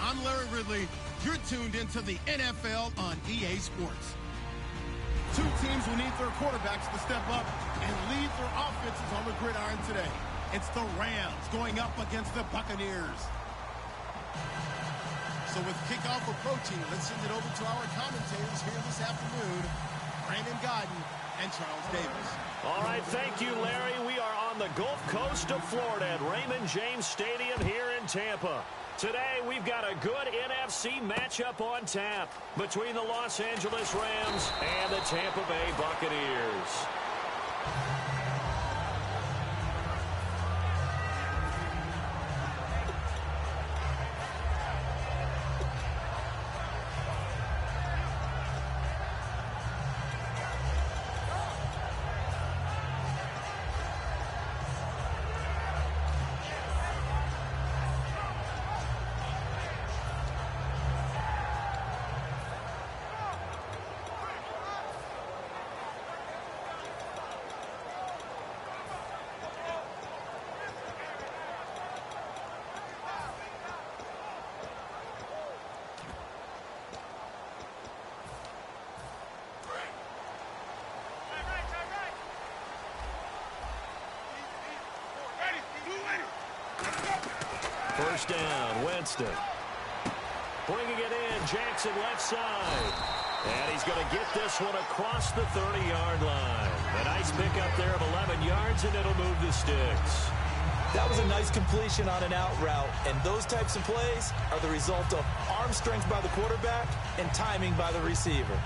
I'm Larry Ridley. You're tuned into the NFL on EA Sports. Two teams will need their quarterbacks to step up and lead their offenses on the gridiron today. It's the Rams going up against the Buccaneers. So with kickoff approaching, let's send it over to our commentators here this afternoon, Brandon Godden and Charles Davis. All right, thank you, Larry. We are on the Gulf Coast of Florida at Raymond James Stadium here in Tampa. Today, we've got a good NFC matchup on tap between the Los Angeles Rams and the Tampa Bay Buccaneers. First down, Winston. Bringing it in, Jackson left side. And he's going to get this one across the 30-yard line. A nice pickup there of 11 yards, and it'll move the sticks. That was a nice completion on an out route, and those types of plays are the result of arm strength by the quarterback and timing by the receiver.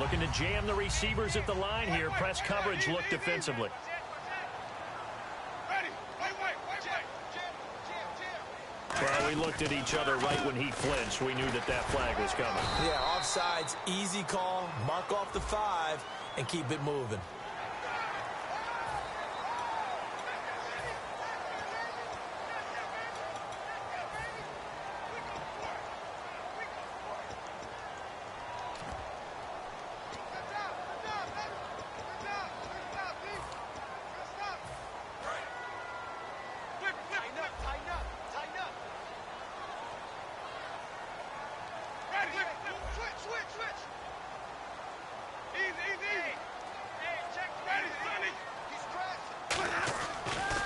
Looking to jam the receivers at the line here. Press coverage look defensively. Well, we looked at each other right when he flinched. We knew that that flag was coming. Yeah, offsides, easy call. Mark off the 5 and keep it moving.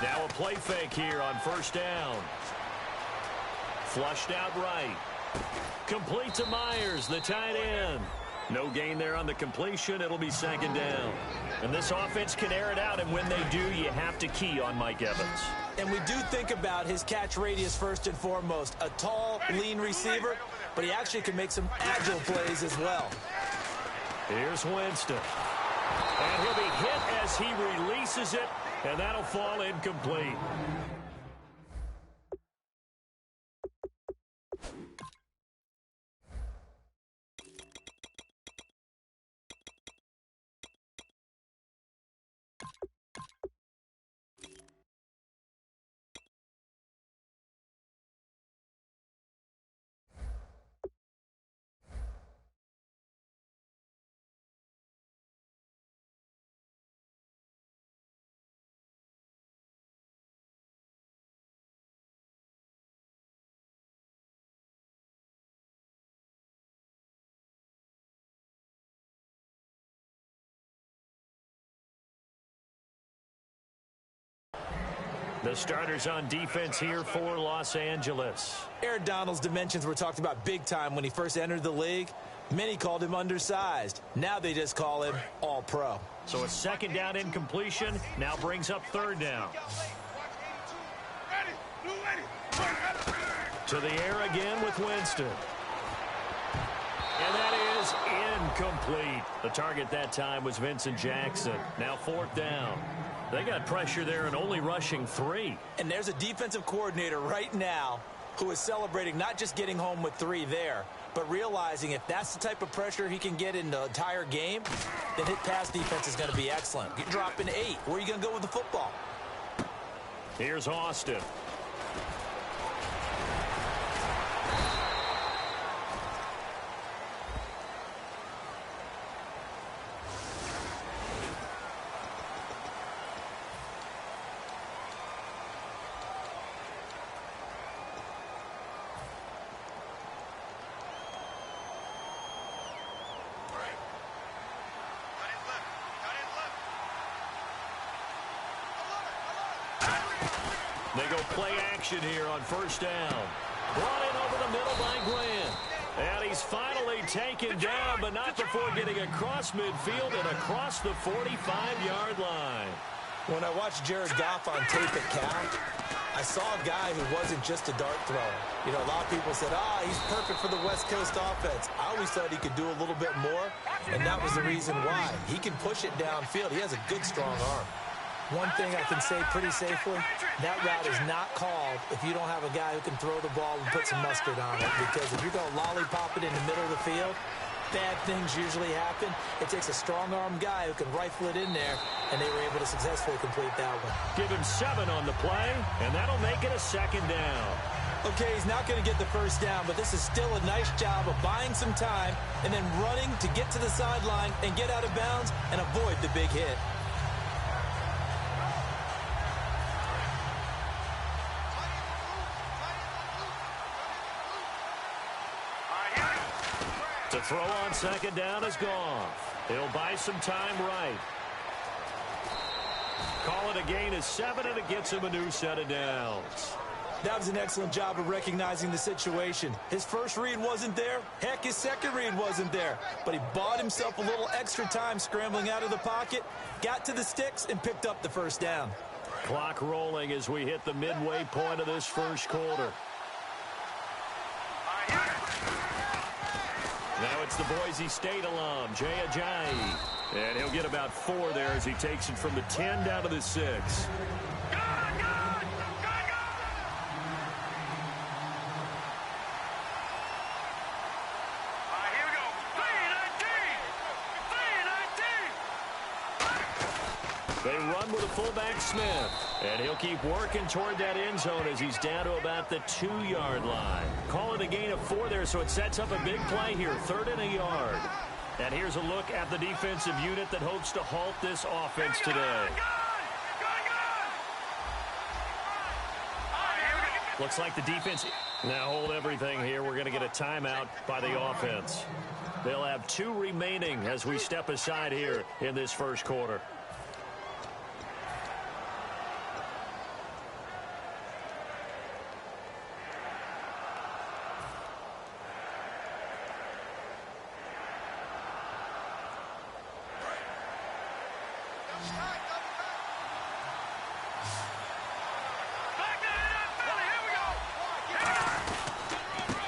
Now a play fake here on first down. Flushed out right. Complete to Myers, the tight end. No gain there on the completion. It'll be second down. And this offense can air it out, and when they do, you have to key on Mike Evans. And we do think about his catch radius first and foremost. A tall, lean receiver, but he actually can make some agile plays as well. Here's Winston. And he'll be hit as he releases it, and that'll fall incomplete. The starters on defense here for Los Angeles. Aaron Donald's dimensions were talked about big time when he first entered the league. Many called him undersized. Now they just call him all-pro. So a second down incompletion now brings up third down. To the air again with Winston. And that is incomplete. The target that time was Vincent Jackson. Now fourth down. They got pressure there and only rushing 3. And there's a defensive coordinator right now who is celebrating not just getting home with 3 there, but realizing if that's the type of pressure he can get in the entire game, then his pass defense is going to be excellent. You're dropping 8. Where are you going to go with the football? Here's Austin. They go play action here on first down. Brought in over the middle by Grant. And he's finally taken down, but not before getting across midfield and across the 45-yard line. When I watched Jared Goff on tape at Cal, I saw a guy who wasn't just a dart thrower. You know, a lot of people said, he's perfect for the West Coast offense. I always thought he could do a little bit more, and that was the reason why. He can push it downfield. He has a good, strong arm. One thing I can say pretty safely, that route is not called if you don't have a guy who can throw the ball and put some mustard on it. Because if you're going to lollipop it in the middle of the field, bad things usually happen. It takes a strong-arm guy who can rifle it in there, and they were able to successfully complete that one. Give him 7 on the play, and that'll make it a second down. Okay, he's not going to get the first down, but this is still a nice job of buying some time and then running to get to the sideline and get out of bounds and avoid the big hit. The throw on second down is gone. He'll buy some time right. Call it a gain of 7, and it gets him a new set of downs. That was an excellent job of recognizing the situation. His first read wasn't there. Heck, his second read wasn't there. But he bought himself a little extra time scrambling out of the pocket, got to the sticks, and picked up the first down. Clock rolling as we hit the midway point of this first quarter. Now it's the Boise State alum, Jay Ajayi. And he'll get about 4 there as he takes it from the 10 down to the 6. They run with a fullback Smith, and he'll keep working toward that end zone as he's down to about the 2-yard line. Call it a gain of 4 there, so it sets up a big play here, 3rd and a yard. And here's a look at the defensive unit that hopes to halt this offense today. Looks like the defense. Now hold everything here. We're going to get a timeout by the offense. They'll have 2 remaining as we step aside here in this first quarter.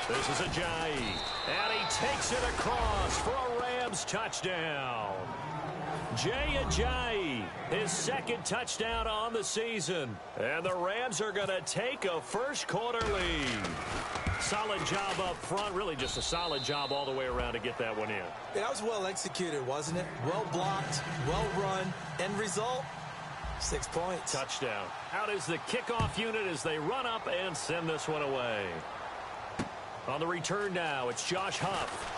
This is Ajayi, and he takes it across for a Rams touchdown. Jay Ajayi, his 2nd touchdown on the season. And the Rams are going to take a first-quarter lead. Solid job up front, really just a solid job all the way around to get that one in. That was well executed, wasn't it? Well blocked, well run, end result, 6 points. Touchdown. Out is the kickoff unit as they run up and send this one away. On the return now, it's Josh Huff.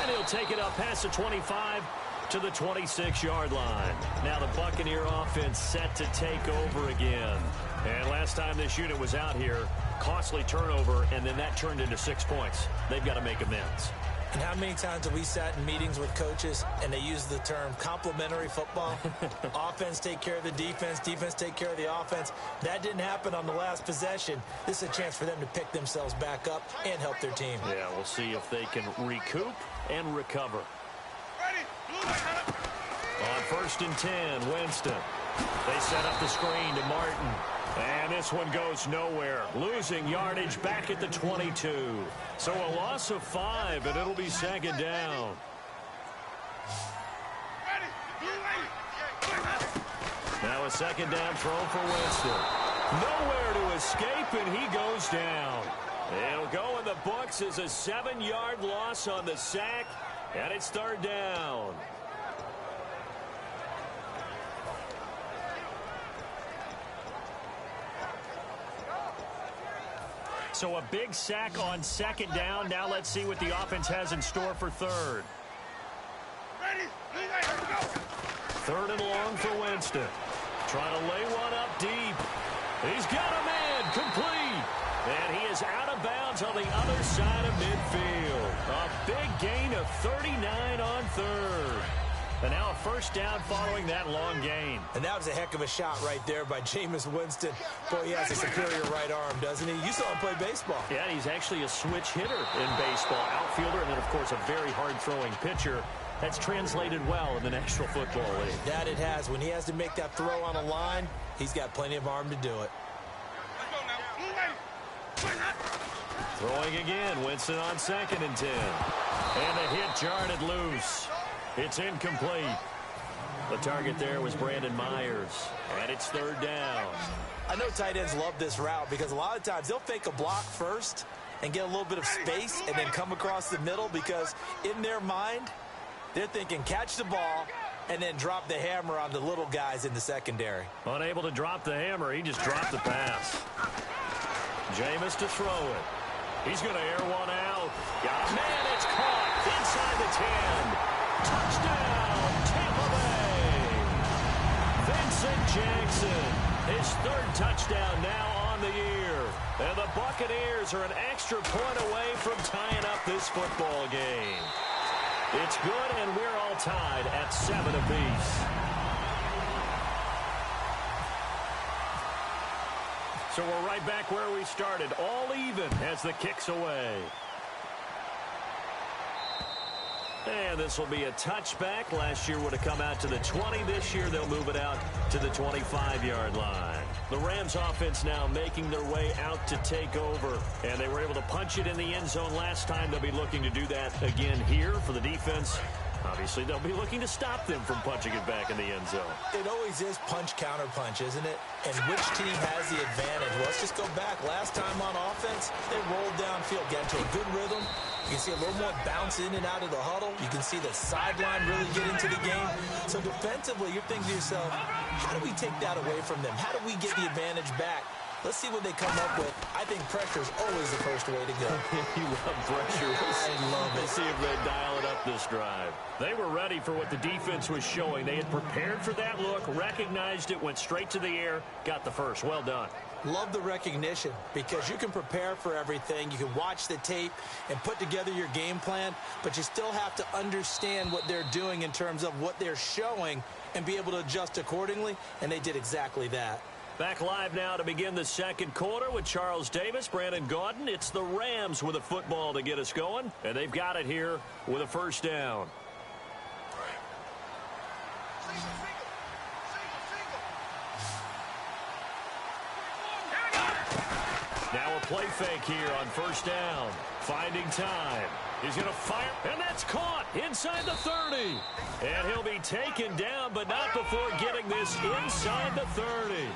And he'll take it up past the 25 to the 26-yard line. Now the Buccaneer offense set to take over again. And last time this unit was out here, costly turnover, and then that turned into 6 points. They've got to make amends. And how many times have we sat in meetings with coaches and they use the term complementary football? Offense take care of the defense, defense take care of the offense. That didn't happen on the last possession. This is a chance for them to pick themselves back up and help their team. Yeah, we'll see if they can recoup and recover. On 1st and 10, Winston. They set up the screen to Martin. And this one goes nowhere. Losing yardage back at the 22. So a loss of 5, and it'll be second down. Now a second down throw for Winston. Nowhere to escape, and he goes down. It'll go in the books as a 7-yard loss on the sack, and it's 3rd down. So a big sack on 2nd down. Now let's see what the offense has in store for 3rd. 3rd and long for Winston. Trying to lay one up deep. He's got a man complete. And he is out of bounds on the other side of midfield. A big gain of 39 on 3rd. And now a first down following that long gain. And that was a heck of a shot right there by Jameis Winston. Boy, he has a superior right arm, doesn't he? You saw him play baseball. Yeah, he's actually a switch hitter in baseball. Outfielder, and then, of course, a very hard-throwing pitcher. That's translated well in the National Football League. That it has. When he has to make that throw on a line, he's got plenty of arm to do it. Throwing again. Winston on 2nd and 10. And the hit jarred it loose. It's incomplete. The target there was Brandon Myers. And it's 3rd down. I know tight ends love this route because a lot of times they'll fake a block first and get a little bit of space and then come across the middle because in their mind, they're thinking catch the ball and then drop the hammer on the little guys in the secondary. Unable to drop the hammer, he just dropped the pass. Jameis to throw it. He's going to air one out. Got a man, it's caught inside the 10. Touchdown, Tampa Bay. Vincent Jackson, his 3rd touchdown now on the year. And the Buccaneers are an extra point away from tying up this football game. It's good, and we're all tied at 7 apiece. So we're right back where we started, all even as the kick's away. And this will be a touchback. Last year would have come out to the 20. This year they'll move it out to the 25-yard line. The Rams offense now making their way out to take over. And they were able to punch it in the end zone last time. They'll be looking to do that again here for the defense. Obviously, they'll be looking to stop them from punching it back in the end zone. It always is punch-counter-punch, isn't it? And which team has the advantage? Well, let's just go back. Last time on offense, they rolled downfield, got into a good rhythm. You can see a little more bounce in and out of the huddle. You can see the sideline really get into the game. So defensively, you're thinking to yourself, how do we take that away from them? How do we get the advantage back? Let's see what they come up with. I think pressure is always the first way to go. You love pressure. I love it. We'll see if they dial it up this drive. They were ready for what the defense was showing. They had prepared for that look, recognized it, went straight to the air, got the first. Well done. Love the recognition because you can prepare for everything. You can watch the tape and put together your game plan, but you still have to understand what they're doing in terms of what they're showing and be able to adjust accordingly, and they did exactly that. Back live now to begin the 2nd quarter with Charles Davis, Brandon Gaudin. It's the Rams with a football to get us going, and they've got it here with a 1st down. Now a play fake here on 1st down. Finding time. He's going to fire, and that's caught inside the 30. And he'll be taken down, but not before getting this inside the 30.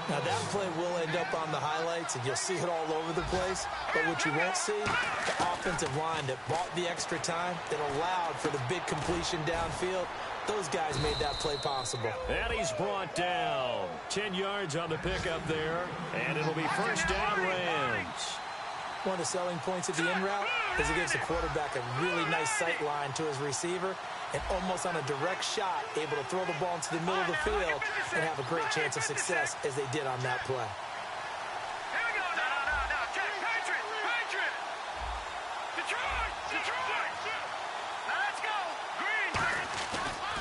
Now, that play will end up on the highlights, and you'll see it all over the place. But what you won't see, the offensive line that bought the extra time, that allowed for the big completion downfield, those guys made that play possible. And he's brought down. 10 yards on the pickup there, and it'll be 1st down Rams. One of the selling points of the in route is it gives the quarterback a really nice sight line to his receiver and almost on a direct shot able to throw the ball into the middle of the field and have a great chance of success as they did on that play.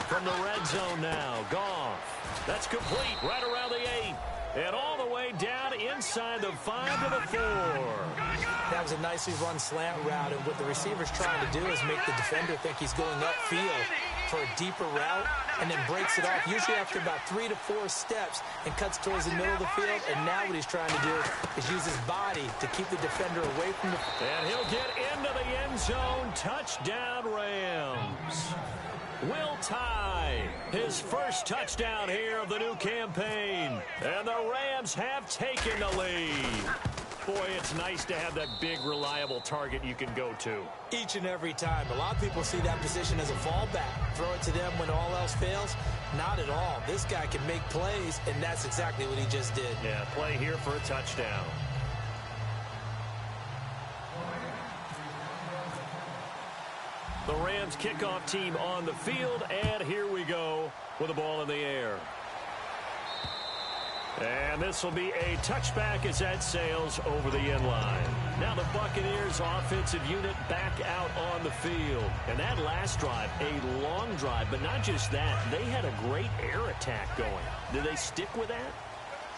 From the red zone now, Goff. That's complete right around the 8. And all the way down inside the 5 to the 4. That was a nicely run slant route, and what the receiver's trying to do is make the defender think he's going upfield for a deeper route and then breaks it off, usually after about 3 to 4 steps, and cuts towards the middle of the field. And now what he's trying to do is use his body to keep the defender away from the... And he'll get into the end zone. Touchdown, Rams. Will tie his first touchdown here of the new campaign. And the Rams have taken the lead. Boy, it's nice to have that big, reliable target you can go to. Each and every time. A lot of people see that position as a fallback. Throw it to them when all else fails. Not at all. This guy can make plays, and that's exactly what he just did. Yeah, play here for a touchdown. The Rams kickoff team on the field, and here we go with the ball in the air. And And this will be a touchback as that sails over the end line. Now the Buccaneers offensive unit back out on the field. And that last drive, a long drive, but not just that. They had a great air attack going. Do they stick with that?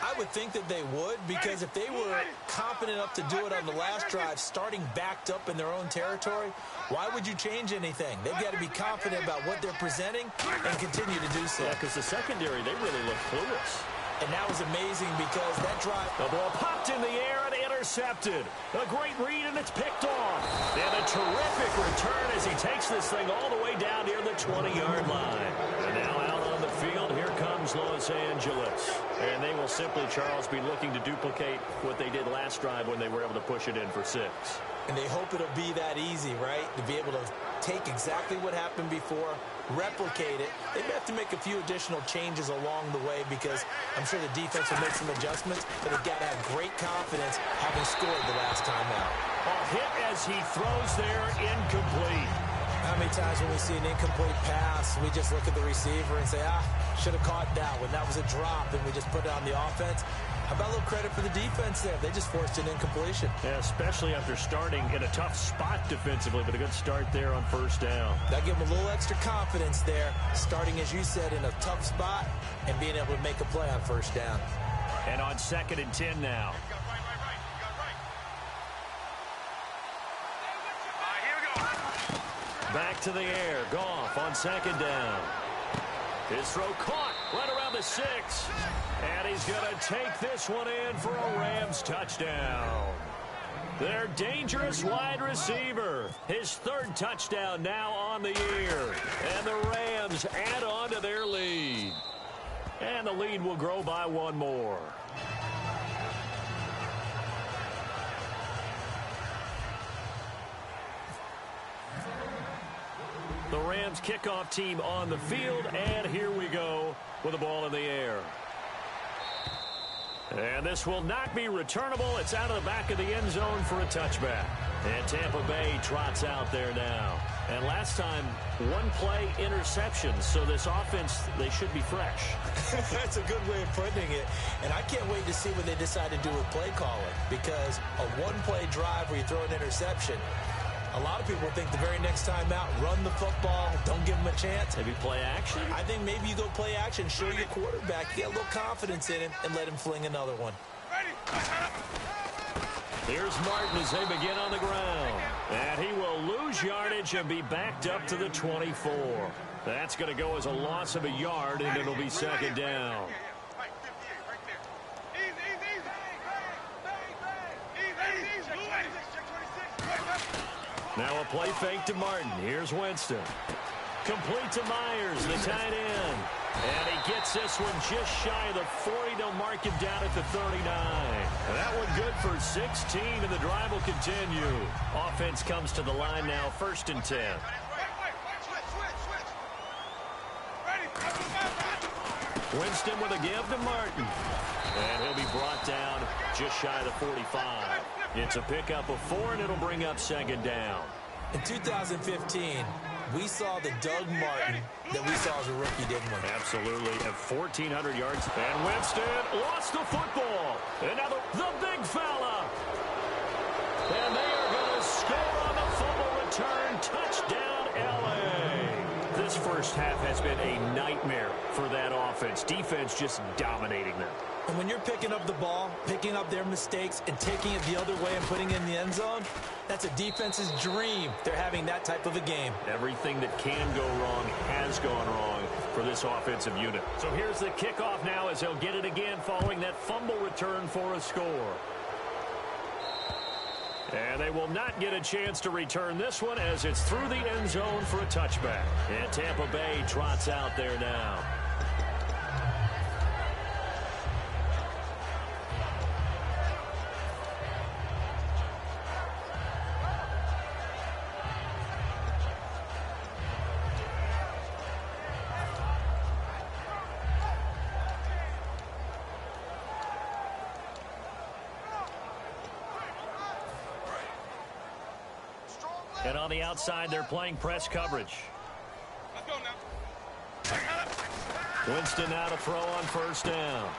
I would think that they would, because if they were confident enough to do it on the last drive, starting backed up in their own territory, why would you change anything? They've got to be confident about what they're presenting and continue to do so. Yeah, because the secondary, they really look clueless. And that was amazing because that drive... The ball popped in the air and intercepted. A great read, and it's picked off. And a terrific return as he takes this thing all the way down near the 20-yard line. And now out on the field, here comes Los Angeles. And they will simply, Charles, be looking to duplicate what they did last drive when they were able to push it in for 6. And they hope it'll be that easy, right? To be able to take exactly what happened before, replicate it. They may have to make a few additional changes along the way because I'm sure the defense will make some adjustments, but they've got to have great confidence having scored the last time out. A hit as he throws there, incomplete. How many times when we see an incomplete pass, we just look at the receiver and say, should have caught that one. That was a drop, and we just put it on the offense. How about a little credit for the defense there? They just forced an incompletion. Yeah, especially after starting in a tough spot defensively, but a good start there on first down. That gave them a little extra confidence there, starting, as you said, in a tough spot and being able to make a play on first down. And on 2nd and 10 now. Back to the air. Goff on 2nd down. His throw caught right around the 6. And he's going to take this one in for a Rams touchdown. Their dangerous wide receiver. His 3rd touchdown now on the year. And the Rams add on to their lead. And the lead will grow by 1 more. The Rams kickoff team on the field, and here we go with the ball in the air. And this will not be returnable. It's out of the back of the end zone for a touchback. And Tampa Bay trots out there now. And last time, 1 play interception. So this offense, they should be fresh. That's a good way of putting it. And I can't wait to see what they decide to do with play calling. Because a 1-play drive where you throw an interception, a lot of people think the very next time out, run the football, don't give him a chance. Maybe play action? I think maybe you go play action, show your quarterback, get a little confidence in him, and let him fling another one. Here's Martin as they begin on the ground. And he will lose yardage and be backed up to the 24. That's going to go as a loss of a yard, and it'll be 2nd down. Now a play fake to Martin. Here's Winston. Complete to Myers, the tight end. And he gets this one just shy of the 40. They'll mark him down at the 39. And that one good for 16, and the drive will continue. Offense comes to the line now, 1st and 10. Winston with a give to Martin. And he'll be brought down just shy of the 45. It's a pickup of 4, and it'll bring up 2nd down. In 2015, we saw the Doug Martin that we saw as a rookie, didn't we? Absolutely. At 1,400 yards. And Winston lost the football. And now the big fella. And they are going to score on the fumble return. Touchdown, L.A. This first half has been a nightmare for that offense. Defense just dominating them. And when you're picking up the ball, picking up their mistakes, and taking it the other way and putting it in the end zone, that's a defense's dream. They're having that type of a game. Everything that can go wrong has gone wrong for this offensive unit. So here's the kickoff now as they'll get it again following that fumble return for a score. And they will not get a chance to return this one as it's through the end zone for a touchback. And Tampa Bay trots out there now. And on the outside, they're playing press coverage. Winston now to throw on 1st down.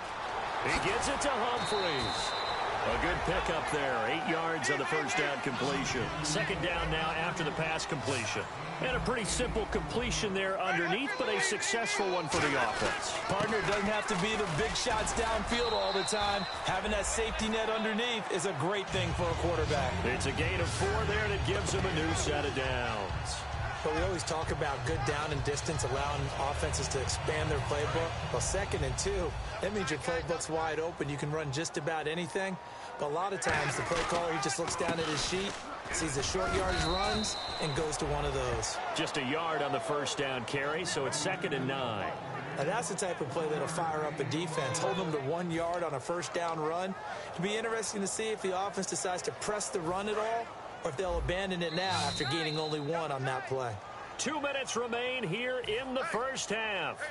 He gets it to Humphries. A good pickup there. 8 yards on the first down completion. Second down now after the pass completion. And a pretty simple completion there underneath, but a successful one for the offense. Partner doesn't have to be the big shots downfield all the time. Having that safety net underneath is a great thing for a quarterback. It's a gain of 4 there, and it gives him a new set of downs. But we always talk about good down and distance, allowing offenses to expand their playbook. Well, 2nd and 2, that means your playbook's wide open. You can run just about anything. But a lot of times, the play caller, he just looks down at his sheet, sees the short yardage runs, and goes to one of those. Just a yard on the first down carry, so it's 2nd and 9. Now, that's the type of play that'll fire up a defense, hold them to 1 yard on a first down run. It'll be interesting to see if the offense decides to press the run at all, or if they'll abandon it now after gaining only 1 on that play. 2 minutes remain here in the first half.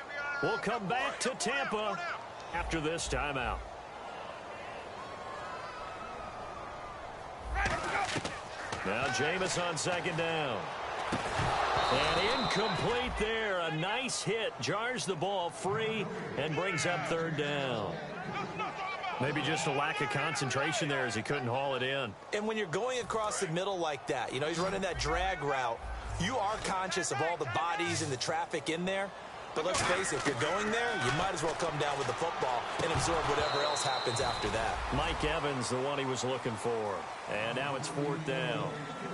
We'll come back to Tampa after this timeout. Now Jameis on 2nd down. And incomplete there. A nice hit. Jars the ball free and brings up 3rd down. Maybe just a lack of concentration there as he couldn't haul it in. And when you're going across the middle like that, you know, he's running that drag route, you are conscious of all the bodies and the traffic in there. But let's face it, if you're going there, you might as well come down with the football and absorb whatever else happens after that. Mike Evans, the one he was looking for. And now it's 4th down.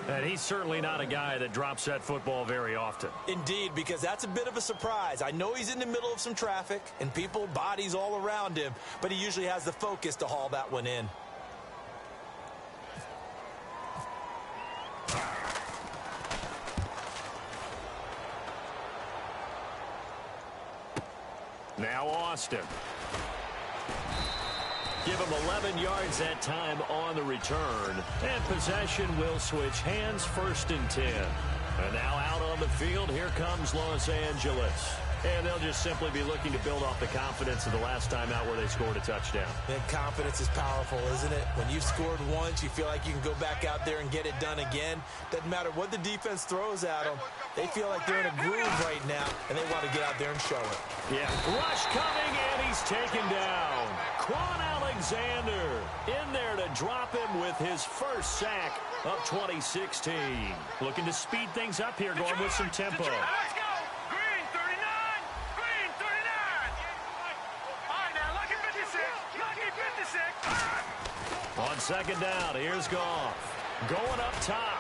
And he's certainly not a guy that drops that football very often. Indeed, because that's a bit of a surprise. I know he's in the middle of some traffic and people, bodies all around him, but he usually has the focus to haul that one in. Now Austin. Give him 11 yards that time on the return. And possession will switch hands, 1st and 10. And now out on the field, here comes Los Angeles. And they'll just simply be looking to build off the confidence of the last time out where they scored a touchdown. And confidence is powerful, isn't it? When you've scored once, you feel like you can go back out there and get it done again. Doesn't matter what the defense throws at them. They feel like they're in a groove right now, and they want to get out there and show it. Yeah, rush coming, and he's taken down. Quan Alexander in there to drop him with his first sack of 2016. Looking to speed things up here, going with some tempo. On 2nd down, here's Goff. Going up top.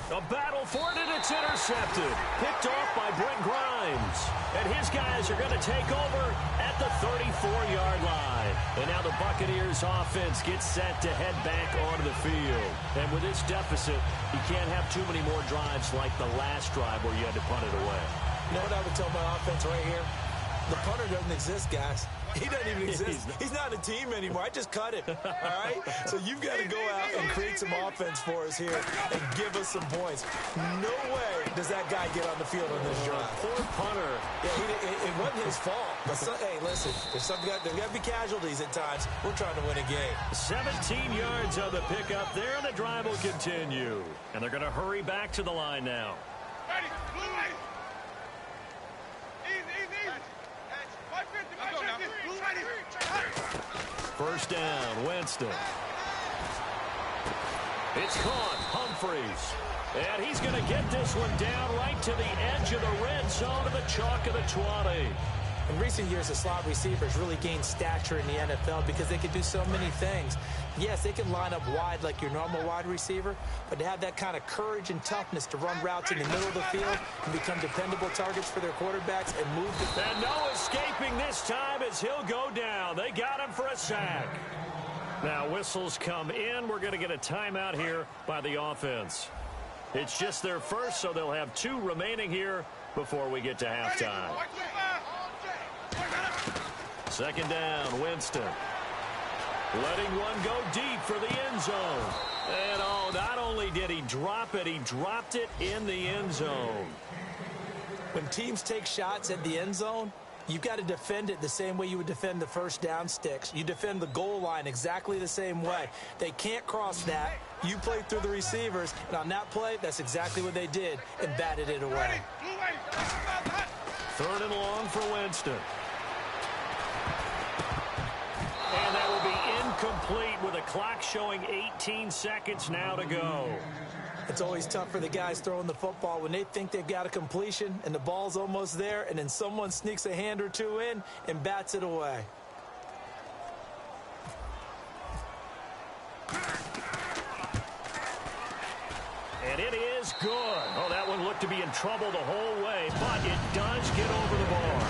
A battle for it, and it's intercepted. Picked off by Brent Grimes. And his guys are going to take over at the 34-yard line. And now the Buccaneers offense gets set to head back onto the field. And with this deficit, you can't have too many more drives like the last drive where you had to punt it away. You know what I would tell my offense right here? The punter doesn't exist, guys. He doesn't even exist. He's not a team anymore. I just cut it, all right? So you've got to go out and create some offense for us here and give us some points. No way does that guy get on the field on this drive. Poor punter. Yeah, it wasn't his fault. But hey, listen, there's got to be casualties at times. We're trying to win a game. 17 yards on the pickup there, and the drive will continue. And they're going to hurry back to the line now. Ready, First down, Winston. It's caught, Humphries. And he's going to get this one down right to the edge of the red zone of the chalk of the 20. In recent years, the slot receivers really gained stature in the NFL because they can do so many things. Yes, they can line up wide like your normal wide receiver, but to have that kind of courage and toughness to run routes in the middle of the field and become dependable targets for their quarterbacks and move the... And no escaping this time as he'll go down. They got him for a sack. Now whistles come in. We're going to get a timeout here by the offense. It's just their first, so they'll have 2 remaining here before we get to halftime. 2nd down, Winston. Letting one go deep for the end zone. And not only did he drop it, he dropped it in the end zone. When teams take shots at the end zone, you've got to defend it the same way you would defend the first down sticks. You defend the goal line exactly the same way. They can't cross that. You play through the receivers, and on that play, that's exactly what they did and batted it away. 3rd and long for Winston. clock showing 18 seconds now to go. It's always tough for the guys throwing the football when they think they've got a completion and the ball's almost there, and then someone sneaks a hand or two in and bats it away. And it is good. Oh, that one looked to be in trouble the whole way, but it does get over the bar.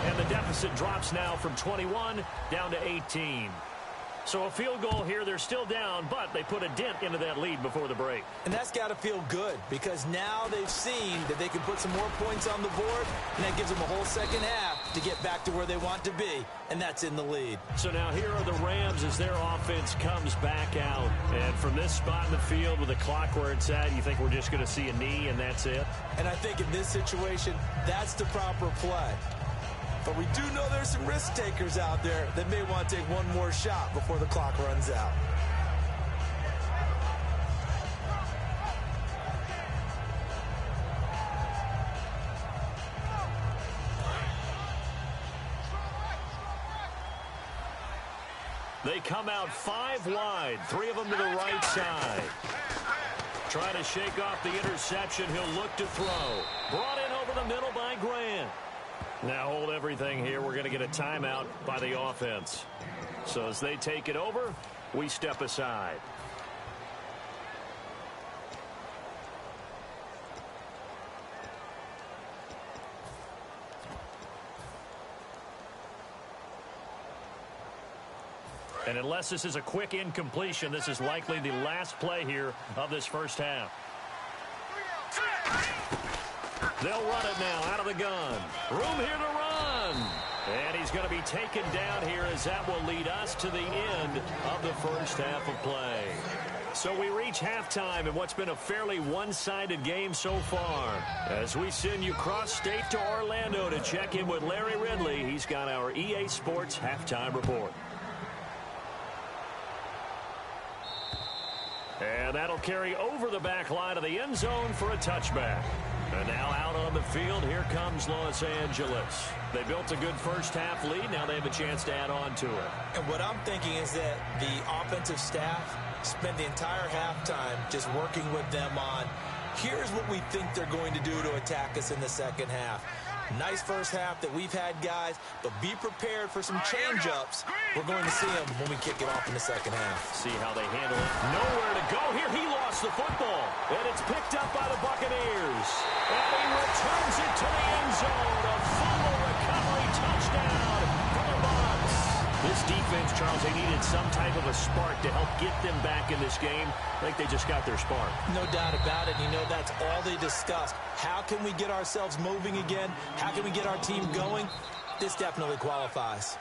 And the deficit drops now from 21 down to 18. So a field goal here, they're still down, but they put a dent into that lead before the break. And that's got to feel good because now they've seen that they can put some more points on the board, and that gives them a whole second half to get back to where they want to be, and that's in the lead. So now here are the Rams as their offense comes back out. And from this spot in the field with the clock where it's at, you think we're just going to see a knee and that's it? And I think in this situation, that's the proper play. But we do know there's some risk takers out there that may want to take one more shot before the clock runs out. They come out 5 wide, 3 of them to the right side. Trying to shake off the interception, he'll look to throw. Brought in over the middle by Grant. Now hold everything here. We're going to get a timeout by the offense. So as they take it over, we step aside. And unless this is a quick incompletion, this is likely the last play here of this first half. They'll run it now out of the gun. Room here to run. And he's going to be taken down here as that will lead us to the end of the first half of play. So we reach halftime in what's been a fairly one-sided game so far. As we send you cross-state to Orlando to check in with Larry Ridley, he's got our EA Sports halftime report. And that'll carry over the back line of the end zone for a touchback. And now out on the field, here comes Los Angeles. They built a good first half lead. Now they have a chance to add on to it. And what I'm thinking is that the offensive staff spent the entire halftime just working with them on, here's what we think they're going to do to attack us in the second half. Nice first half that we've had, guys, but be prepared for some change-ups. We're going to see them when we kick it off in the second half. See how they handle it. Nowhere to go here. He lost the football, and it's picked up by the Buccaneers. And he returns it to the end zone. A fumble recovery touchdown for the Bucs. This defense, Charles, they needed some type of a spark to help get them back in this game. I think they just got their spark. No doubt about it. You know, that's all they discussed. How can we get ourselves moving again? How can we get our team going? This definitely qualifies.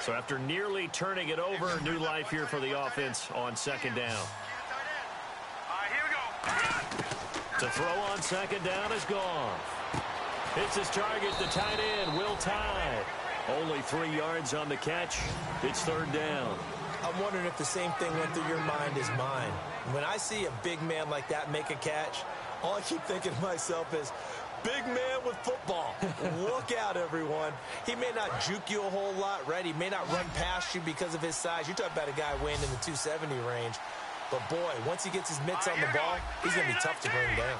So after nearly turning it over, new life here for the offense on second down. Here we go. To throw on second down is Goff. Hits his target, the tight end, Will Tye. Only 3 yards on the catch. It's third down. I'm wondering if the same thing went through your mind as mine. When I see a big man like that make a catch, all I keep thinking to myself is, big man with football. Look out, everyone. He may not juke you a whole lot, right? He may not run past you because of his size. You're talking about a guy weighing in the 270 range. But, boy, once he gets his mitts on the ball, he's going to be tough to bring down.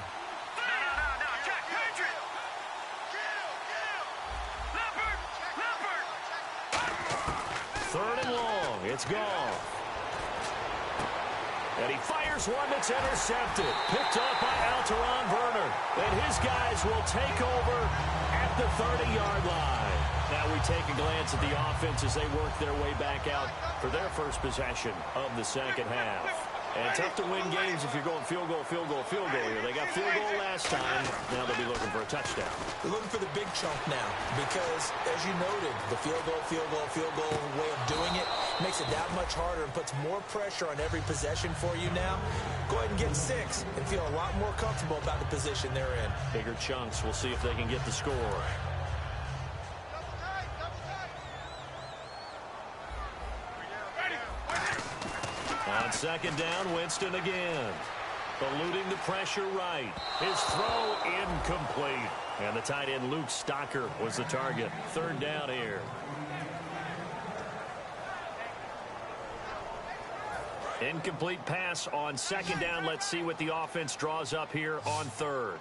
Third and long. It's gone. And he fires one that's intercepted. Picked up by Alteron Werner. And his guys will take over at the 30-yard line. Now we take a glance at the offense as they work their way back out for their first possession of the second half. And tough to win games if you're going field goal, field goal, field goal here. They got field goal last time. Now they'll be looking for a touchdown. They're looking for the big chunk now because, as you noted, the field goal way of doing it makes it that much harder and puts more pressure on every possession for you now. Go ahead and get 6 and feel a lot more comfortable about the position they're in. Bigger chunks. We'll see if they can get the score. Second down, Winston again. Eluding the pressure right. His throw incomplete. And the tight end Luke Stocker was the target. Third down here. Incomplete pass on second down. Let's see what the offense draws up here on third.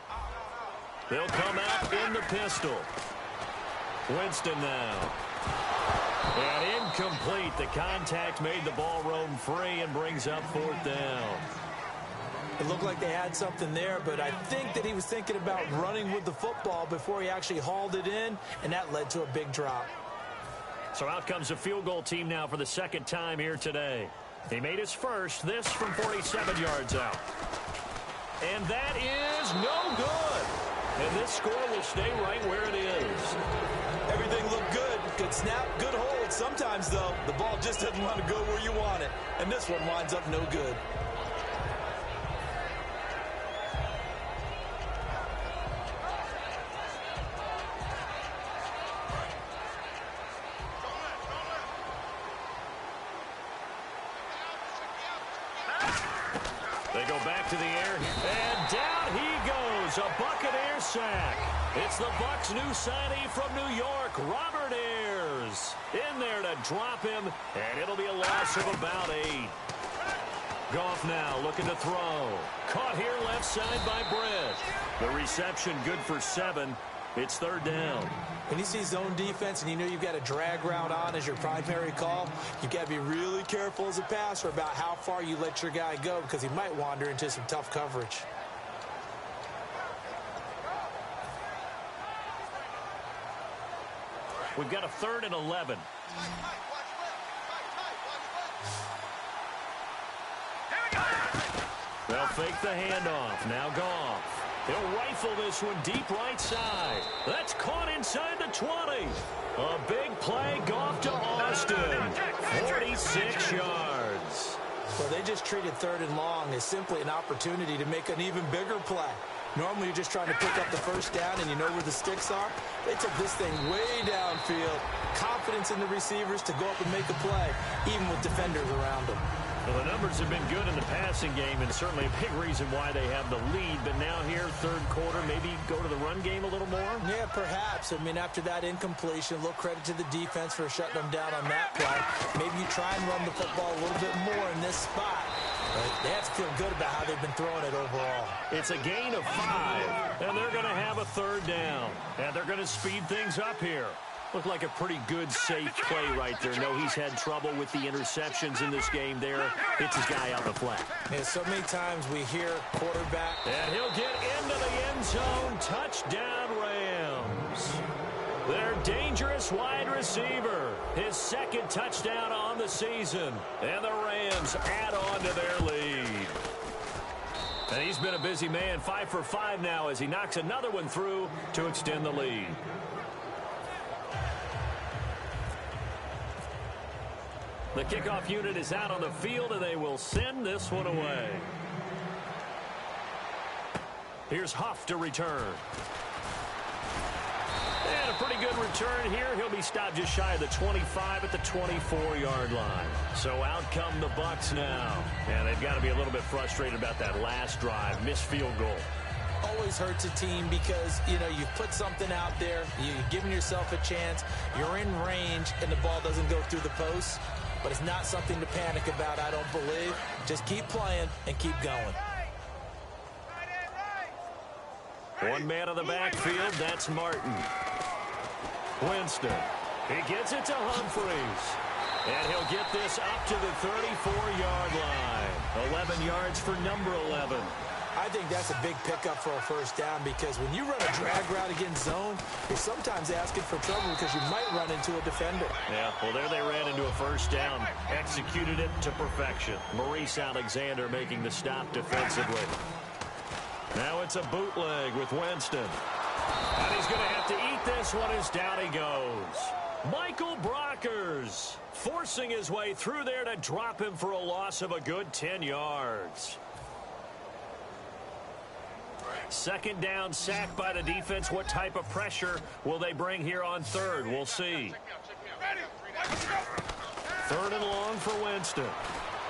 They'll come out in the pistol. Winston now. And incomplete. The contact made the ball roam free and brings up fourth down. It looked like they had something there, but I think that he was thinking about running with the football before he actually hauled it in, and that led to a big drop. So out comes a field goal team now for the second time here today. He made his first, this from 47 yards out. And that is no good. And this score will stay right where it is. Everything looked good. Good snap, good hold. Sometimes, though, the ball just doesn't want to go where you want it. And this one winds up no good. They go back to the air, and down he goes, a Buccaneer sack. It's the Bucs' new signee from New York, Robert Ayers. In there to drop him, and it'll be a loss of about 8. Goff now looking to throw. Caught here left side by Brett. The reception good for 7. It's third down. When you see zone defense and you know you've got a drag route on as your primary call, you've got to be really careful as a passer about how far you let your guy go because he might wander into some tough coverage. We've got a 3rd and 11. They'll fake the handoff. Now Goff. He'll rifle this one deep right side. That's caught inside the 20. A big play, Goff to Austin. 46 yards. Well, they just treated 3rd and long as simply an opportunity to make an even bigger play. Normally, you're just trying to pick up the first down and you know where the sticks are. They took this thing way downfield. Confidence in the receivers to go up and make a play, even with defenders around them. Well, the numbers have been good in the passing game, and certainly a big reason why they have the lead. But now here, third quarter, maybe go to the run game a little more? Yeah, perhaps. I mean, after that incompletion, a little credit to the defense for shutting them down on that play. Maybe you try and run the football a little bit more in this spot. But they have to feel good about how they've been throwing it overall. It's a gain of 5, and they're going to have a third down. And they're going to speed things up here. Looked like a pretty good, safe play right there. No, he's had trouble with the interceptions in this game there. Hits his guy out the flat. Yeah, so many times we hear quarterback. And he'll get into the end zone. Touchdown, Rams. Their dangerous wide receiver. His 2nd touchdown on the season. And the Rams add on to their lead. And he's been a busy man. 5 for 5 now as he knocks another one through to extend the lead. The kickoff unit is out on the field, and they will send this one away. Here's Huff to return. And a pretty good return here. He'll be stopped just shy of the 25 at the 24-yard line. So out come the Bucs now. And they've got to be a little bit frustrated about that last drive. Missed field goal. Always hurts a team because, you know, you've put something out there. You've given yourself a chance. You're in range, and the ball doesn't go through the post. But it's not something to panic about, I don't believe. Just keep playing and keep going. One man on the backfield, that's Martin. Winston. He gets it to Humphreys. And he'll get this up to the 34-yard line. 11 yards for number 11. I think that's a big pickup for a first down because when you run a drag route against zone, you're sometimes asking for trouble because you might run into a defender. Yeah, well, there they ran into a first down. Executed it to perfection. Maurice Alexander making the stop defensively. Now it's a bootleg with Winston. And he's going to have to eat this one as down he goes. Michael Brockers forcing his way through there to drop him for a loss of a good 10 yards. Second down, sack by the defense. What type of pressure will they bring here on third? We'll see. 3rd and long for Winston.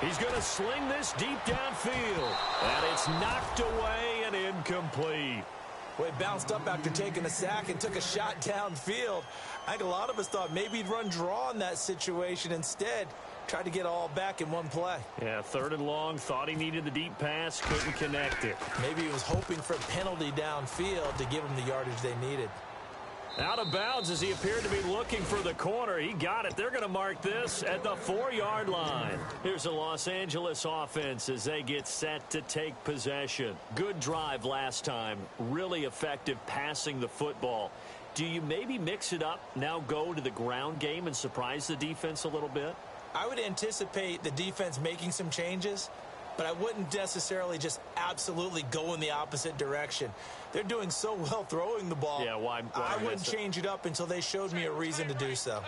He's going to sling this deep downfield. And it's knocked away and incomplete. Well, he bounced up after taking a sack and took a shot downfield. I think a lot of us thought maybe he'd run draw in that situation. Instead, tried to get all back in one play. Yeah, 3rd and long. Thought he needed the deep pass. Couldn't connect it. Maybe he was hoping for a penalty downfield to give him the yardage they needed. Out of bounds as he appeared to be looking for the corner. He got it. They're going to mark this at the 4-yard line. Here's the Los Angeles offense as they get set to take possession. Good drive last time. Really effective passing the football. Do you maybe mix it up, now go to the ground game and surprise the defense a little bit? I would anticipate the defense making some changes, but I wouldn't necessarily just absolutely go in the opposite direction. They're doing so well throwing the ball. Yeah, why I wouldn't change it up until they showed me a reason to do so.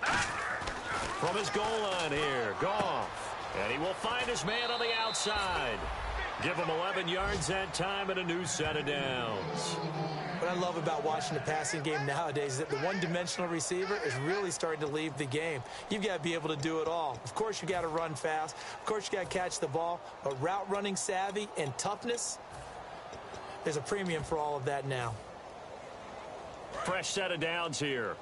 From his goal line here, Goff. And he will find his man on the outside. Give him 11 yards that time and a new set of downs. What I love about watching the passing game nowadays is that the one-dimensional receiver is really starting to leave the game. You've got to be able to do it all. Of course, you got to run fast. Of course, you got to catch the ball. But route running savvy and toughness, there's a premium for all of that now. Fresh set of downs here.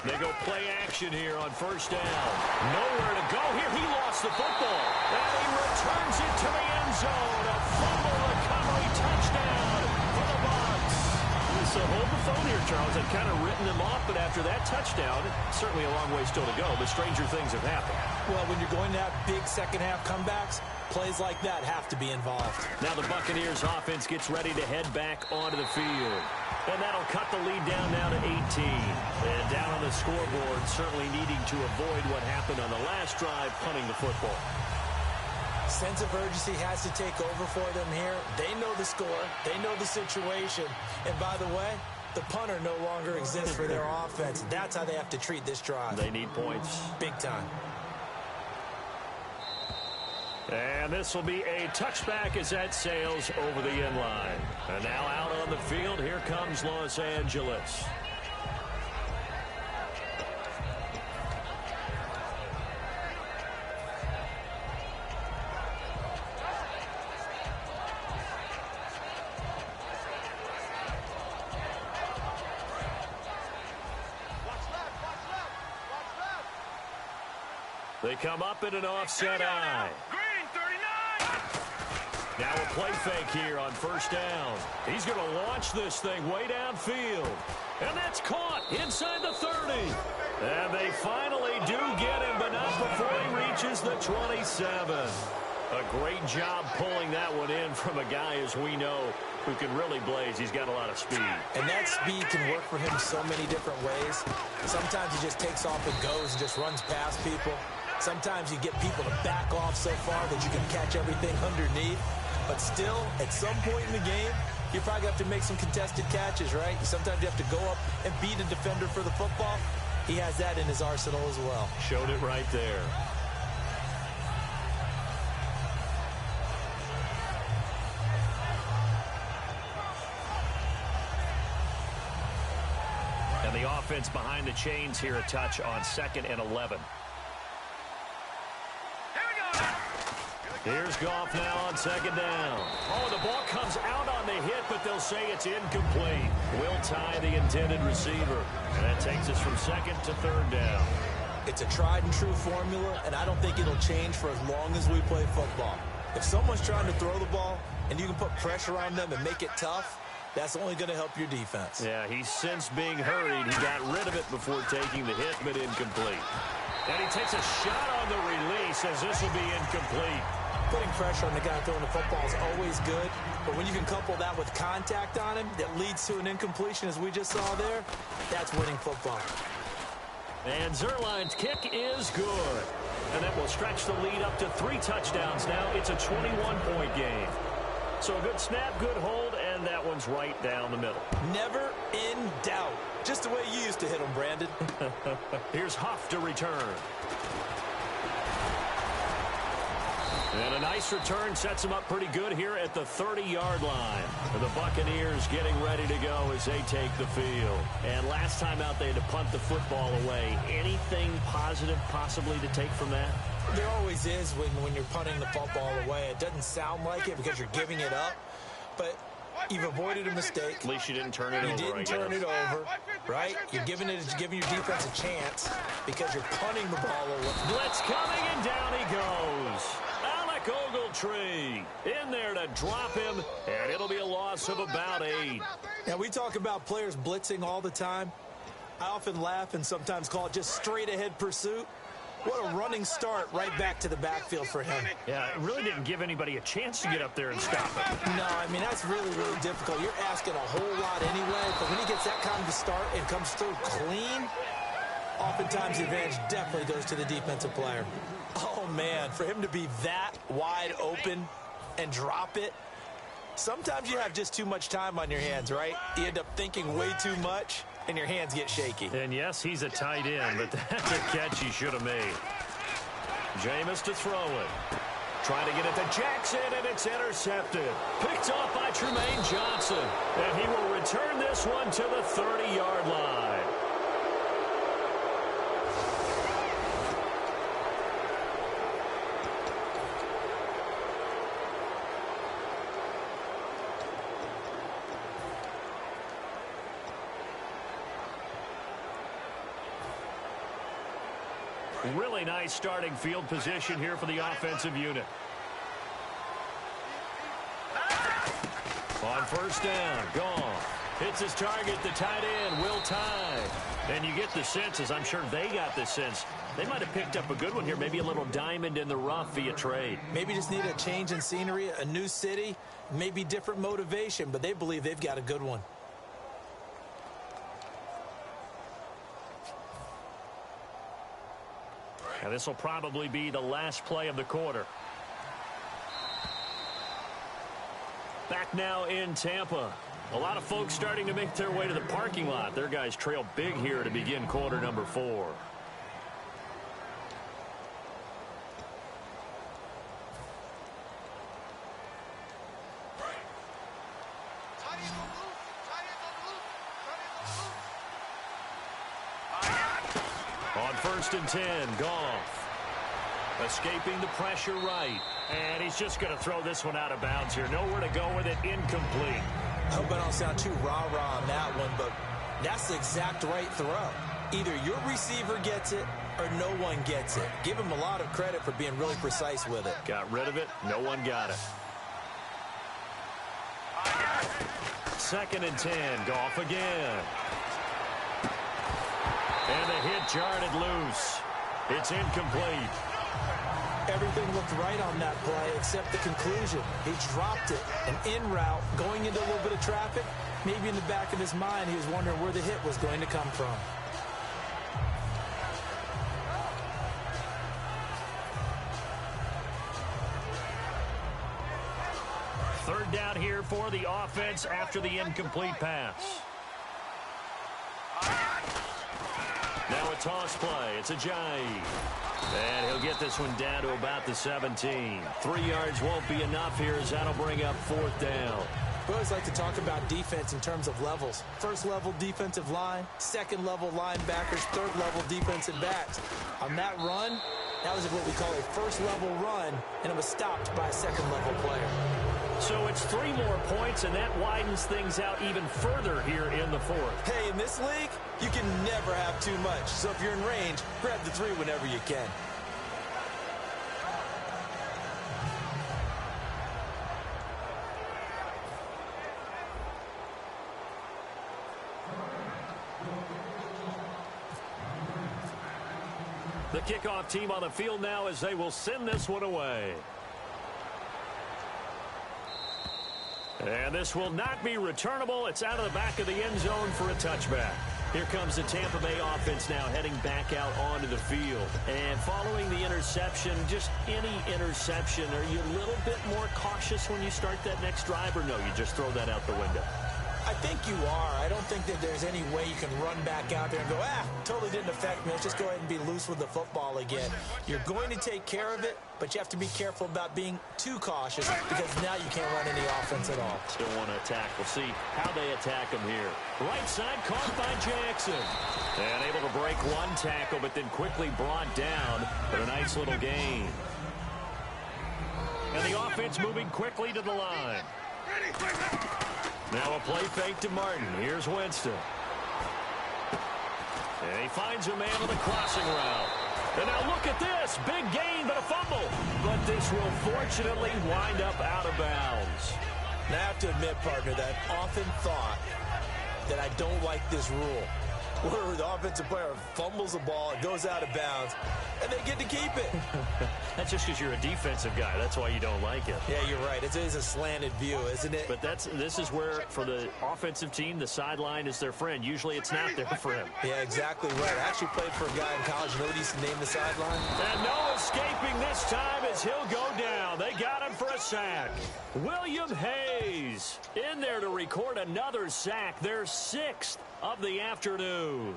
They go play action here on 1st down. Nowhere to go here. He lost the football. And he returns it to the end zone. A fumble recovery touchdown for the Bucs. So hold the phone here, Charles. I've kind of written them off, but after that touchdown, certainly a long way still to go, but stranger things have happened. Well, when you're going to have big second-half comebacks, plays like that have to be involved. Now the Buccaneers offense gets ready to head back onto the field. And that'll cut the lead down now to 18. And down on the scoreboard, certainly needing to avoid what happened on the last drive, punting the football. Sense of urgency has to take over for them here. They know the score. They know the situation. And by the way, the punter no longer exists for their offense. That's how they have to treat this drive. They need points. Big time. And this will be a touchback as that sails over the end line. And now out on the field, here comes Los Angeles. They come up in an offset eye. Now a play fake here on 1st down. He's going to launch this thing way downfield. And that's caught inside the 30. And they finally do get him, but not before he reaches the 27. A great job pulling that one in from a guy, as we know, who can really blaze. He's got a lot of speed. And that speed can work for him so many different ways. Sometimes he just takes off and goes and just runs past people. Sometimes you get people to back off so far that you can catch everything underneath. But still, at some point in the game, you probably have to make some contested catches, right? Sometimes you have to go up and beat a defender for the football. He has that in his arsenal as well. Showed it right there. And the offense behind the chains here, a touch on 2nd and 11. Here's Goff now on 2nd down. Oh, the ball comes out on the hit, but they'll say it's incomplete. Will tie the intended receiver. And that takes us from 2nd to 3rd down. It's a tried-and-true formula, and I don't think it'll change for as long as we play football. If someone's trying to throw the ball and you can put pressure on them and make it tough, that's only going to help your defense. Yeah, he's since being hurried. He got rid of it before taking the hit, but incomplete. And he takes a shot on the release as this will be incomplete. Putting pressure on the guy throwing the football is always good, but when you can couple that with contact on him that leads to an incompletion, as we just saw there, that's winning football. And Zerline's kick is good. And that will stretch the lead up to 3 touchdowns now. It's a 21-point game. So a good snap, good hold, and that one's right down the middle. Never in doubt. Just the way you used to hit them, Brandon. Here's Huff to return. And a nice return sets him up pretty good here at the 30-yard line. The Buccaneers getting ready to go as they take the field. And last time out, they had to punt the football away. Anything positive possibly to take from that? There always is when you're punting the football away. It doesn't sound like it because you're giving it up, but you've avoided a mistake. At least you didn't turn it over. You didn't turn it over, right? You're giving your defense a chance because you're punting the ball away. Blitz coming, and down he goes. Ogletree in there to drop him, and it'll be a loss of about 8. Now, we talk about players blitzing all the time. I often laugh and sometimes call it just straight-ahead pursuit. What a running start right back to the backfield for him. Yeah, it really didn't give anybody a chance to get up there and stop it. No, I mean, that's really, really difficult. You're asking a whole lot anyway, but when he gets that kind of a start and comes through clean, oftentimes the advantage definitely goes to the defensive player. Oh, man, for him to be that wide open and drop it, sometimes you have just too much time on your hands, right? You end up thinking way too much, and your hands get shaky. And, yes, he's a tight end, but that's a catch he should have made. Jameis to throw it. Trying to get it to Jackson, and it's intercepted. Picked off by Tremaine Johnson, and he will return this one to the 30-yard line. Really nice starting field position here for the offensive unit. On first down, gone. Hits his target, the tight end, Will Tide. And you get the sense, as I'm sure they got the sense, they might have picked up a good one here, maybe a little diamond in the rough via trade. Maybe just need a change in scenery, a new city, maybe different motivation, but they believe they've got a good one. And this will probably be the last play of the quarter. Back now in Tampa. A lot of folks starting to make their way to the parking lot. Their guys trail big here to begin quarter number 4. On first and 10, Goff. Escaping the pressure right. And he's just going to throw this one out of bounds here. Nowhere to go with it. Incomplete. I hope I don't sound too rah-rah on that one, but that's the exact right throw. Either your receiver gets it or no one gets it. Give him a lot of credit for being really precise with it. Got rid of it. No one got it. Second and 10. Goff again. And the hit jarred it loose. It's incomplete. Everything looked right on that play except the conclusion. He dropped it, and en route, going into a little bit of traffic, maybe in the back of his mind he was wondering where the hit was going to come from. Third down here for the offense after the incomplete pass. Now a toss play. It's Ajayi. And he'll get this one down to about the 17. 3 yards won't be enough here as that'll bring up fourth down. We always like to talk about defense in terms of levels. First level defensive line, second level linebackers, third level defensive backs. On that run, that was what we call a first level run, and it was stopped by a second level player. So it's 3 more points, and that widens things out even further here in the fourth. Hey, in this league, you can never have too much. So if you're in range, grab the 3 whenever you can. The kickoff team on the field now as they will send this one away. And this will not be returnable. It's out of the back of the end zone for a touchback. Here comes the Tampa Bay offense now heading back out onto the field. And following the interception, just any interception, are you a little bit more cautious when you start that next drive, or no, you just throw that out the window? I think you are. I don't think that there's any way you can run back out there and go, totally didn't affect me. Let's just go ahead and be loose with the football again. You're going to take care of it, but you have to be careful about being too cautious because now you can't run any offense at all. Still want to attack. We'll see how they attack him here. Right side caught by Jackson. And able to break one tackle, but then quickly brought down for a nice little gain. And the offense moving quickly to the line. Now a play fake to Martin. Here's Winston. And he finds a man on the crossing route. And now look at this. Big gain, but a fumble. But this will fortunately wind up out of bounds. Now I have to admit, partner, that I've often thought that I don't like this rule. Where the offensive player fumbles the ball, it goes out of bounds, and they get to keep it. That's just because you're a defensive guy. That's why you don't like it. Yeah, you're right. It is a slanted view, isn't it? But this is where, for the offensive team, the sideline is their friend. Usually it's not there for him. Yeah, exactly right. I actually played for a guy in college. You know what he used to name the sideline? And no escaping this time as he'll go down. They got him for a sack. William Hayes in there to record another sack. Their 6th of the afternoon.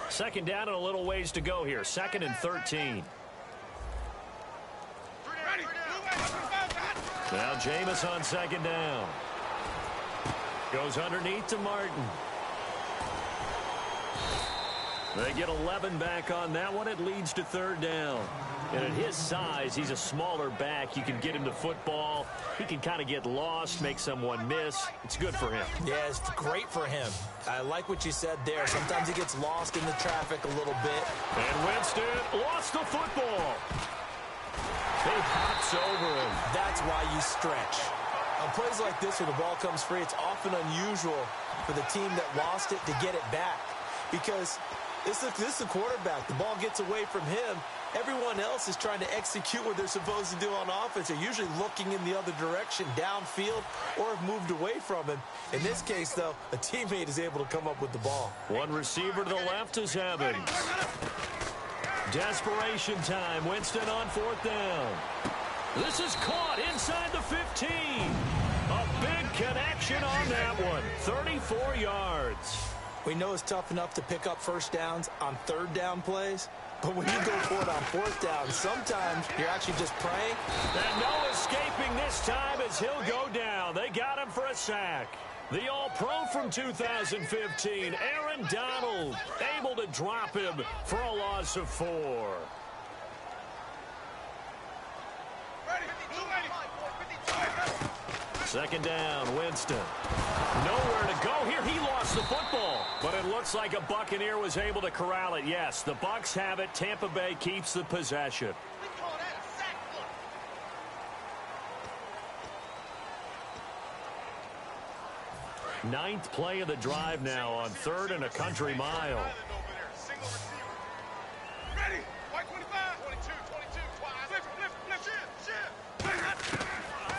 Second down and a little ways to go here. 2nd and 13. Now Jameis on 2nd down. Goes underneath to Martin. They get 11 back on that one. It leads to 3rd down. And at his size, he's a smaller back. You can get him to football. He can kind of get lost, make someone miss. It's good for him. Yeah, it's great for him. I like what you said there. Sometimes he gets lost in the traffic a little bit. And Winston lost the football. He hops over him. That's why you stretch. On plays like this where the ball comes free, it's often unusual for the team that lost it to get it back. Because this is the quarterback. The ball gets away from him. Everyone else is trying to execute what they're supposed to do on offense. They're usually looking in the other direction, downfield, or have moved away from him. In this case, though, a teammate is able to come up with the ball. One receiver to the left is Evans. Desperation time. Winston on 4th down. This is caught inside the 15. A big connection on that one. 34 yards. We know it's tough enough to pick up first downs on 3rd down plays. But when you go for it on 4th down, sometimes you're actually just praying. And no escaping this time as he'll go down. They got him for a sack. The All-Pro from 2015, Aaron Donald, able to drop him for a loss of 4. Second down, Winston. Nowhere to go here. He lost the football. But it looks like a Buccaneer was able to corral it. Yes, the Bucs have it. Tampa Bay keeps the possession. Ninth play of the drive now on 3rd and a country mile. Ready? White 25. 22, 22.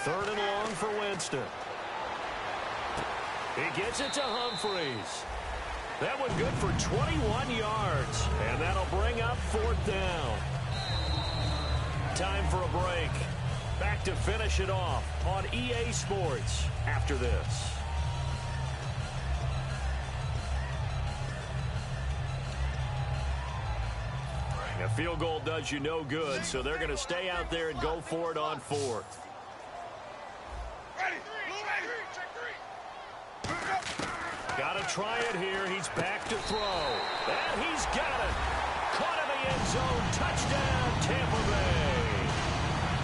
3rd and long for Winston. He gets it to Humphreys. That one good for 21 yards. And that'll bring up 4th down. Time for a break. Back to finish it off on EA Sports after this. A field goal does you no good, so they're going to stay out there and go for it on 4th. Got to try it here. He's back to throw. And he's got it. Caught in the end zone. Touchdown, Tampa Bay.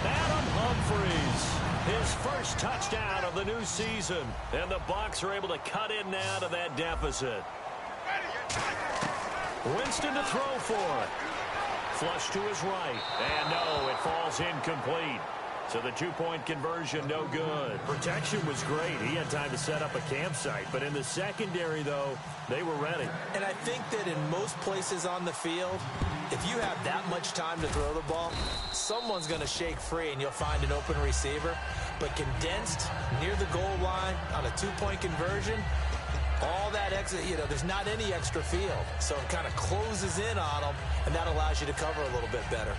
Adam Humphreys, his first touchdown of the new season. And the Bucs are able to cut in now to that deficit. Winston to throw for it. Flush to his right. And no, it falls incomplete. So the two-point conversion, no good. Protection was great. He had time to set up a campsite. But in the secondary, though, they were ready. And I think that in most places on the field, if you have that much time to throw the ball, someone's going to shake free and you'll find an open receiver. But condensed near the goal line on a two-point conversion, all that extra, there's not any extra field. So it kind of closes in on them, and that allows you to cover a little bit better.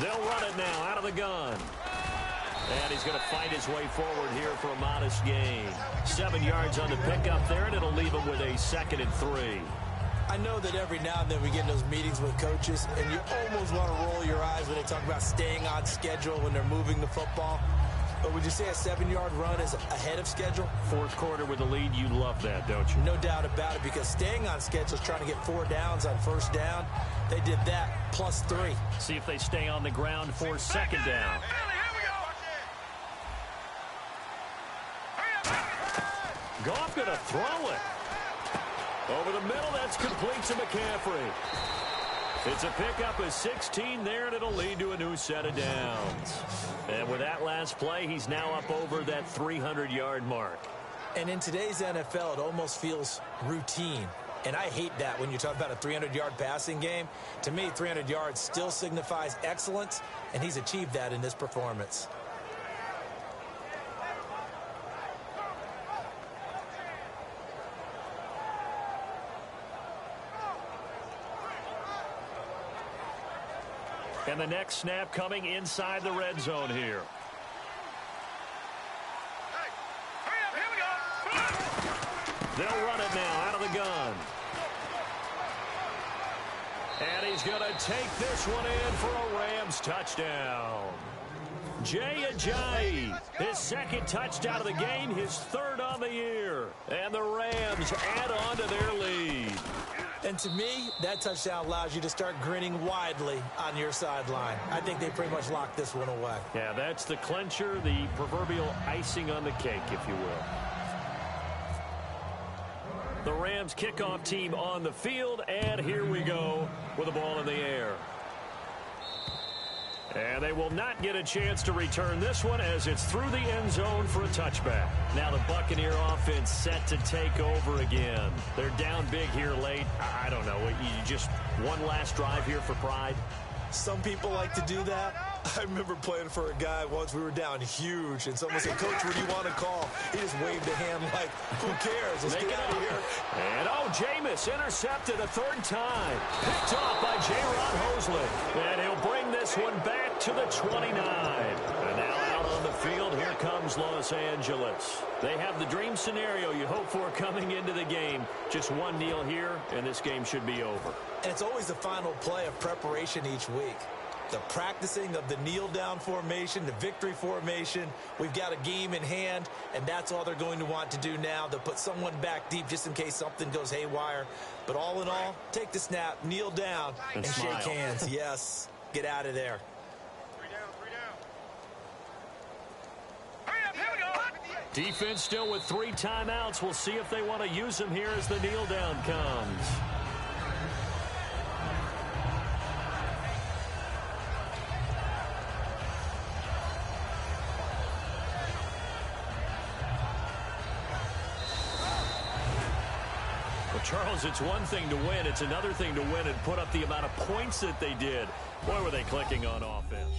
They'll run it now out of the gun. And he's going to fight his way forward here for a modest gain. 7 yards on the pickup there, and it'll leave him with a 2nd and 3. I know that every now and then we get in those meetings with coaches, and you almost want to roll your eyes when they talk about staying on schedule when they're moving the football. But would you say a 7-yard run is ahead of schedule? Fourth quarter with the lead, you love that, don't you? No doubt about it, because staying on schedule is trying to get 4 downs on first down. They did that plus 3. See if they stay on the ground for 2nd down. Goff going to throw it. Over the middle, that's complete to McCaffrey. It's a pickup of 16 there, and it'll lead to a new set of downs. And with that last play, he's now up over that 300-yard mark. And in today's NFL, it almost feels routine. And I hate that when you talk about a 300-yard passing game. To me, 300 yards still signifies excellence, and he's achieved that in this performance. And the next snap coming inside the red zone here. They'll run it now out of the gun. And he's going to take this one in for a Rams touchdown. Jay Ajayi, his 2nd touchdown of the game, his 3rd on the year. And the Rams add on to their lead. And to me, that touchdown allows you to start grinning widely on your sideline. I think they pretty much locked this one away. Yeah, that's the clincher, the proverbial icing on the cake, if you will. The Rams kickoff team on the field, and here we go with the ball in the air. And they will not get a chance to return this one as it's through the end zone for a touchback. Now the Buccaneer offense set to take over again. They're down big here late. I don't know. You just one last drive here for pride? Some people like to do that. I remember playing for a guy once. We were down huge, and someone said, "Coach, what do you want to call?" He just waved a hand like, "Who cares? Let's get out of here." And Jameis intercepted a 3rd time. Picked off by J-Rod Hosley. And he'll bring this one back to the 29. And now out on the field, here comes Los Angeles. They have the dream scenario you hope for coming into the game. Just one kneel here, and this game should be over. And it's always the final play of preparation each week. The practicing of the kneel-down formation, the victory formation. We've got a game in hand, and that's all they're going to want to do now. They'll put someone back deep just in case something goes haywire. But all in all, take the snap, kneel down, and shake hands. Yes, get out of there. 3 down, 3 down. Hurry up, here we go. Defense still with 3 timeouts. We'll see if they want to use them here as the kneel-down comes. Charles, it's one thing to win. It's another thing to win and put up the amount of points that they did. Boy, were they clicking on offense.